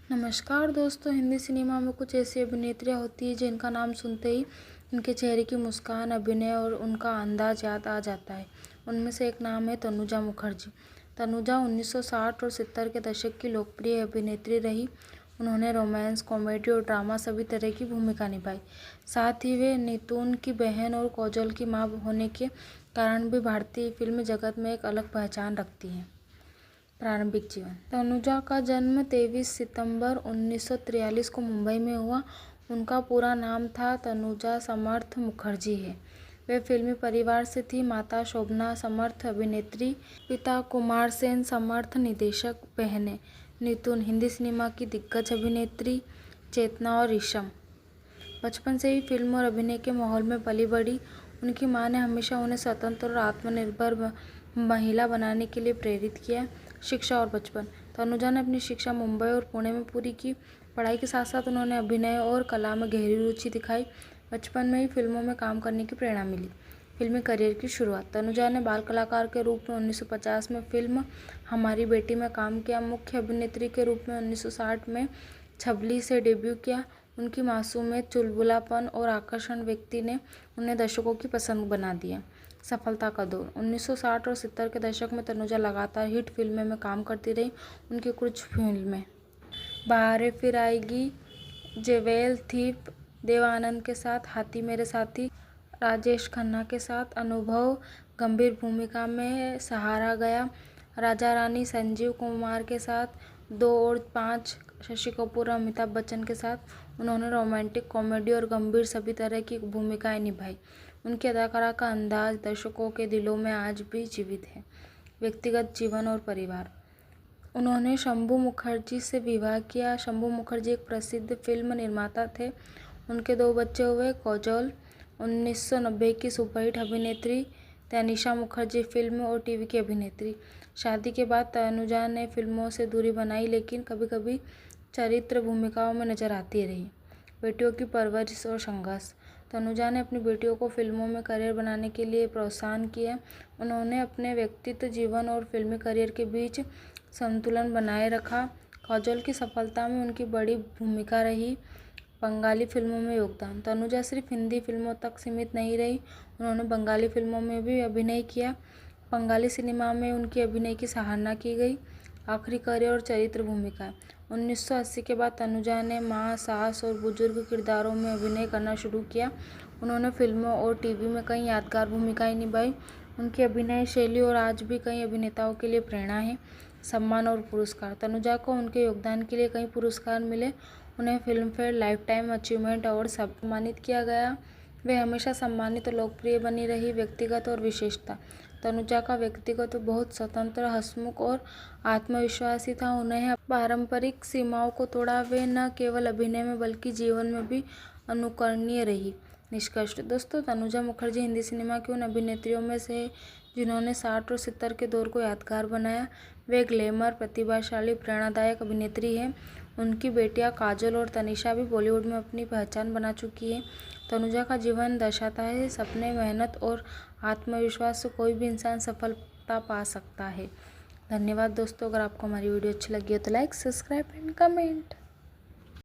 नमस्कार दोस्तों, हिंदी सिनेमा में कुछ ऐसी अभिनेत्रियां होती हैं जिनका नाम सुनते ही उनके चेहरे की मुस्कान, अभिनय और उनका अंदाज याद आ जाता है। उनमें से एक नाम है तनुजा मुखर्जी। तनुजा 1960 और 70 के दशक की लोकप्रिय अभिनेत्री रही। उन्होंने रोमांस, कॉमेडी और ड्रामा सभी तरह की भूमिका निभाई। साथ ही वे नितून की बहन और काजोल की मां होने के कारण भी भारतीय फिल्म जगत में एक अलग पहचान रखती हैं। प्रारंभिक जीवन। तनुजा का जन्म 23 सितंबर 1943 को मुंबई में हुआ। उनका पूरा नाम था तनुजा समर्थ मुखर्जी है। वे फिल्मी परिवार से थी। माता शोभना समर्थ अभिनेत्री, पिता कुमार सेन समर्थ निदेशक, बहनें नितून हिंदी सिनेमा की दिग्गज अभिनेत्री, चेतना और रेशम। बचपन से ही फिल्म और अभिनय के माहौल में पली बढ़ी। उनकी मां ने हमेशा उन्हें स्वतंत्र और आत्मनिर्भर महिला बनाने के लिए प्रेरित किया। शिक्षा और बचपन। तनुजा ने अपनी शिक्षा मुंबई और पुणे में पूरी की। पढ़ाई के साथ साथ उन्होंने अभिनय और कला में गहरी रुचि दिखाई। बचपन में ही फिल्मों में काम करने की प्रेरणा मिली। फिल्मी करियर की शुरुआत। तनुजा ने बाल कलाकार के रूप में 1950 में फिल्म हमारी बेटी में काम किया। मुख्य अभिनेत्री के रूप में 1960 में छबली से डेब्यू किया। उनकी मासूमियत, चुलबुलापन और आकर्षण व्यक्ति ने उन्हें दर्शकों की पसंद बना दिया। सफलता का दौर। 1960 और 70 के दशक में तनुजा लगातार हिट फिल्में में काम करती रही। उनकी कुछ फिल्में बहारें फिर आएगी, जेवेल, थीप, देव आनंद के साथ, हाथी मेरे साथी, राजेश खन्ना के साथ, अनुभव, गंभीर भूमिका में सहारा गया, राजा रानी, संजीव कुमार के साथ, 2 और 5, शशि कपूर और अमिताभ बच्चन के साथ। उन्होंने रोमांटिक, कॉमेडी और गंभीर सभी तरह की भूमिकाएं निभाई। उनकी अदाकारा का अंदाज दर्शकों के दिलों में आज भी जीवित है। व्यक्तिगत जीवन और परिवार। उन्होंने शंभू मुखर्जी से विवाह किया। शंभू मुखर्जी एक प्रसिद्ध फिल्म निर्माता थे। उनके 2 बच्चे हुए। काजोल 1990 की सुपरहिट अभिनेत्री, तनिषा मुखर्जी फिल्म और टीवी की अभिनेत्री। शादी के बाद तनुजा ने फिल्मों से दूरी बनाई, लेकिन कभी कभी चरित्र भूमिकाओं में नजर आती रही। बेटियों की परवरिश और संघर्ष। तनुजा ने अपनी बेटियों को फिल्मों में करियर बनाने के लिए प्रोत्साहन किया। उन्होंने अपने व्यक्तिगत जीवन और फिल्मी करियर के बीच संतुलन बनाए रखा। काजोल की सफलता में उनकी बड़ी भूमिका रही। बंगाली फिल्मों में योगदान। तनुजा सिर्फ हिंदी फिल्मों तक सीमित नहीं रही, उन्होंने बंगाली फिल्मों में भी अभिनय किया। बंगाली सिनेमा में उनकी अभिनय की सराहना की गई। आखिरी करियर और चरित्र भूमिकाएं। 1980 के बाद तनुजा ने मां, सास और बुजुर्ग किरदारों में अभिनय करना शुरू किया। उन्होंने फिल्मों और टीवी में कई यादगार भूमिकाएं निभाई। उनकी अभिनय शैली और आज भी कई अभिनेताओं के लिए प्रेरणा है। सम्मान और पुरस्कार। तनुजा को उनके योगदान के लिए कई पुरस्कार मिले। उन्हें फिल्मफेयर लाइफटाइम अचीवमेंट अवार्ड से सम्मानित किया गया। वे हमेशा सम्मानित और लोकप्रिय बनी रही। व्यक्तिगत और विशेषता। तनुजा का व्यक्तिगत बहुत स्वतंत्र, हंसमुख और आत्मविश्वासी था। उन्हें पारंपरिक सीमाओं को तोड़ा। वे न केवल अभिनय में बल्कि जीवन में भी अनुकरणीय रही। निष्कर्ष। दोस्तों, तनुजा मुखर्जी हिंदी सिनेमा की उन अभिनेत्रियों में से है जिन्होंने 60 और 70 के दौर को यादगार बनाया। वे ग्लैमर, प्रतिभाशाली, प्रेरणादायक अभिनेत्री हैं। उनकी बेटियां काजोल और तनिषा भी बॉलीवुड में अपनी पहचान बना चुकी हैं। तनुजा का जीवन दर्शाता है सपने, मेहनत और आत्मविश्वास से कोई भी इंसान सफलता पा सकता है। धन्यवाद दोस्तों। अगर आपको हमारी वीडियो अच्छी लगी हो तो लाइक, सब्सक्राइब एंड कमेंट।